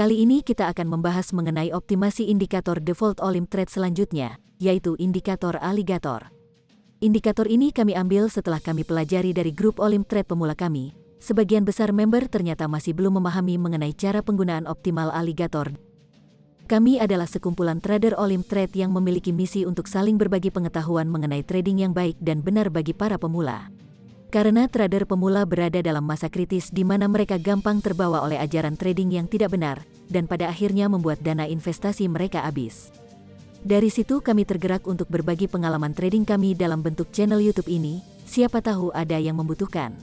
Kali ini kita akan membahas mengenai optimasi indikator default Olimp Trade selanjutnya, yaitu indikator aligator. Indikator ini kami ambil setelah kami pelajari dari grup Olimp Trade pemula kami. Sebagian besar member ternyata masih belum memahami mengenai cara penggunaan optimal aligator. Kami adalah sekumpulan trader Olimp Trade yang memiliki misi untuk saling berbagi pengetahuan mengenai trading yang baik dan benar bagi para pemula. Karena trader pemula berada dalam masa kritis di mana mereka gampang terbawa oleh ajaran trading yang tidak benar, dan pada akhirnya membuat dana investasi mereka habis. Dari situ kami tergerak untuk berbagi pengalaman trading kami dalam bentuk channel YouTube ini, siapa tahu ada yang membutuhkan.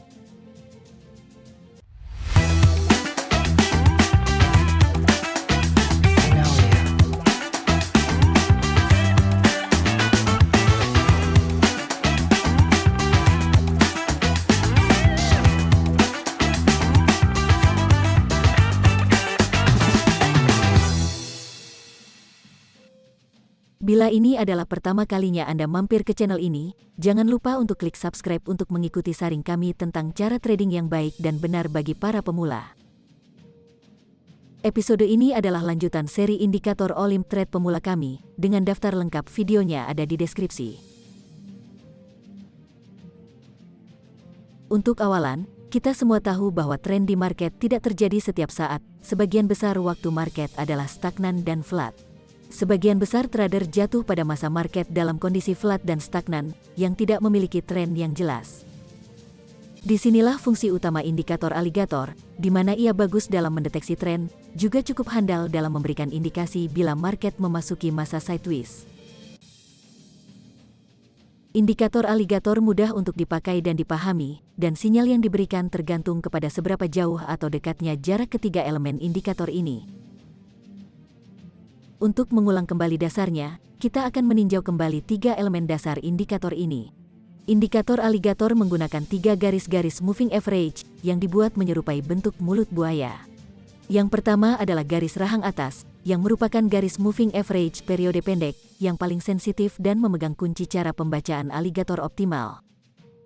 Bila ini adalah pertama kalinya Anda mampir ke channel ini, jangan lupa untuk klik subscribe untuk mengikuti sharing kami tentang cara trading yang baik dan benar bagi para pemula. Episode ini adalah lanjutan seri indikator Olimp Trade pemula kami, dengan daftar lengkap videonya ada di deskripsi. Untuk awalan, kita semua tahu bahwa tren di market tidak terjadi setiap saat, sebagian besar waktu market adalah stagnan dan flat. Sebagian besar trader jatuh pada masa market dalam kondisi flat dan stagnan, yang tidak memiliki tren yang jelas. Disinilah fungsi utama indikator aligator, di mana ia bagus dalam mendeteksi tren, juga cukup handal dalam memberikan indikasi bila market memasuki masa sideways. Indikator aligator mudah untuk dipakai dan dipahami, dan sinyal yang diberikan tergantung kepada seberapa jauh atau dekatnya jarak ketiga elemen indikator ini. Untuk mengulang kembali dasarnya, kita akan meninjau kembali 3 elemen dasar indikator ini. Indikator aligator menggunakan 3 garis-garis moving average yang dibuat menyerupai bentuk mulut buaya. Yang pertama adalah garis rahang atas, yang merupakan garis moving average periode pendek, yang paling sensitif dan memegang kunci cara pembacaan aligator optimal.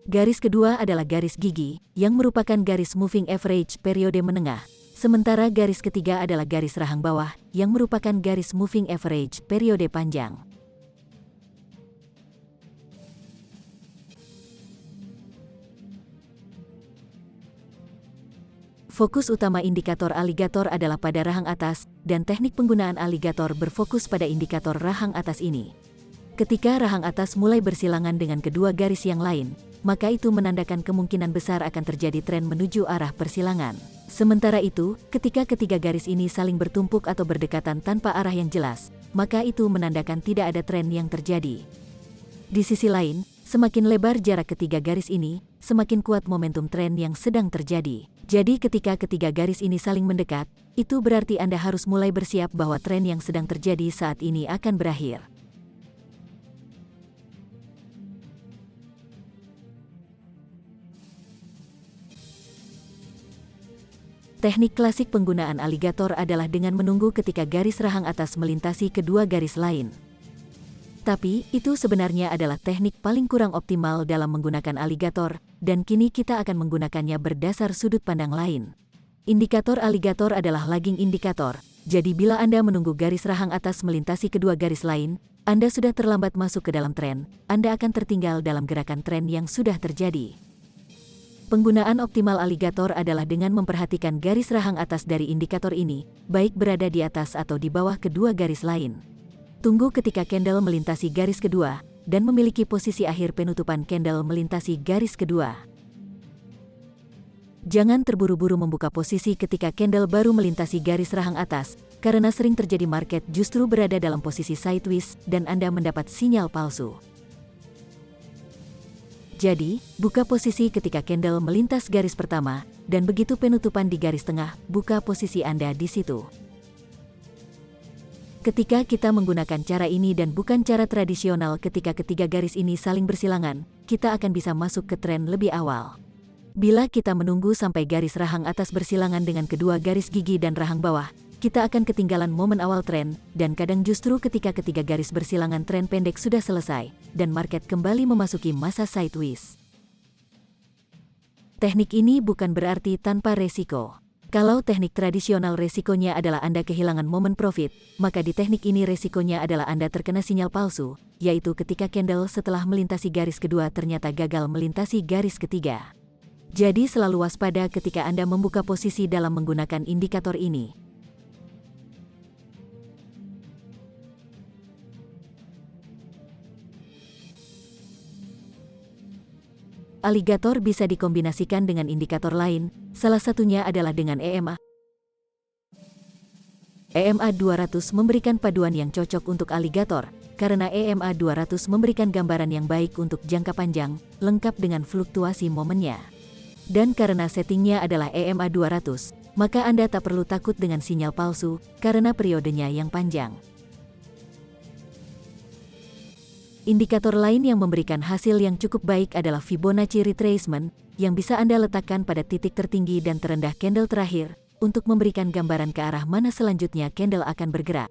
Garis kedua adalah garis gigi, yang merupakan garis moving average periode menengah. Sementara garis ketiga adalah garis rahang bawah, yang merupakan garis moving average periode panjang. Fokus utama indikator aligator adalah pada rahang atas, dan teknik penggunaan aligator berfokus pada indikator rahang atas ini. Ketika rahang atas mulai bersilangan dengan kedua garis yang lain, maka itu menandakan kemungkinan besar akan terjadi tren menuju arah persilangan. Sementara itu, ketika ketiga garis ini saling bertumpuk atau berdekatan tanpa arah yang jelas, maka itu menandakan tidak ada tren yang terjadi. Di sisi lain, semakin lebar jarak ketiga garis ini, semakin kuat momentum tren yang sedang terjadi. Jadi ketika ketiga garis ini saling mendekat, itu berarti Anda harus mulai bersiap bahwa tren yang sedang terjadi saat ini akan berakhir. Teknik klasik penggunaan aligator adalah dengan menunggu ketika garis rahang atas melintasi kedua garis lain. Tapi, itu sebenarnya adalah teknik paling kurang optimal dalam menggunakan aligator, dan kini kita akan menggunakannya berdasar sudut pandang lain. Indikator aligator adalah lagging indikator, jadi bila Anda menunggu garis rahang atas melintasi kedua garis lain, Anda sudah terlambat masuk ke dalam tren, Anda akan tertinggal dalam gerakan tren yang sudah terjadi. Penggunaan optimal aligator adalah dengan memperhatikan garis rahang atas dari indikator ini, baik berada di atas atau di bawah kedua garis lain. Tunggu ketika candle melintasi garis kedua, dan memiliki posisi akhir penutupan candle melintasi garis kedua. Jangan terburu-buru membuka posisi ketika candle baru melintasi garis rahang atas, karena sering terjadi market justru berada dalam posisi sideways dan Anda mendapat sinyal palsu. Jadi, buka posisi ketika candle melintas garis pertama, dan begitu penutupan di garis tengah, buka posisi Anda di situ. Ketika kita menggunakan cara ini dan bukan cara tradisional ketika ketiga garis ini saling bersilangan, kita akan bisa masuk ke tren lebih awal. Bila kita menunggu sampai garis rahang atas bersilangan dengan kedua garis gigi dan rahang bawah, kita akan ketinggalan momen awal tren, dan kadang justru ketika ketiga garis bersilangan tren pendek sudah selesai, dan market kembali memasuki masa sideways. Teknik ini bukan berarti tanpa resiko. Kalau teknik tradisional resikonya adalah Anda kehilangan momen profit, maka di teknik ini resikonya adalah Anda terkena sinyal palsu, yaitu ketika candle setelah melintasi garis kedua ternyata gagal melintasi garis ketiga. Jadi selalu waspada ketika Anda membuka posisi dalam menggunakan indikator ini. Aligator bisa dikombinasikan dengan indikator lain, salah satunya adalah dengan EMA. EMA 200 memberikan paduan yang cocok untuk aligator, karena EMA 200 memberikan gambaran yang baik untuk jangka panjang, lengkap dengan fluktuasi momennya. Dan karena settingnya adalah EMA 200, maka Anda tak perlu takut dengan sinyal palsu, karena periodenya yang panjang. Indikator lain yang memberikan hasil yang cukup baik adalah Fibonacci Retracement, yang bisa Anda letakkan pada titik tertinggi dan terendah candle terakhir, untuk memberikan gambaran ke arah mana selanjutnya candle akan bergerak.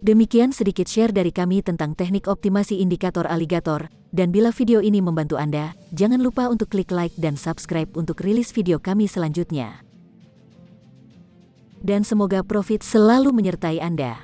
Demikian sedikit share dari kami tentang teknik optimasi indikator aligator, dan bila video ini membantu Anda, jangan lupa untuk klik like dan subscribe untuk rilis video kami selanjutnya. Dan semoga profit selalu menyertai Anda.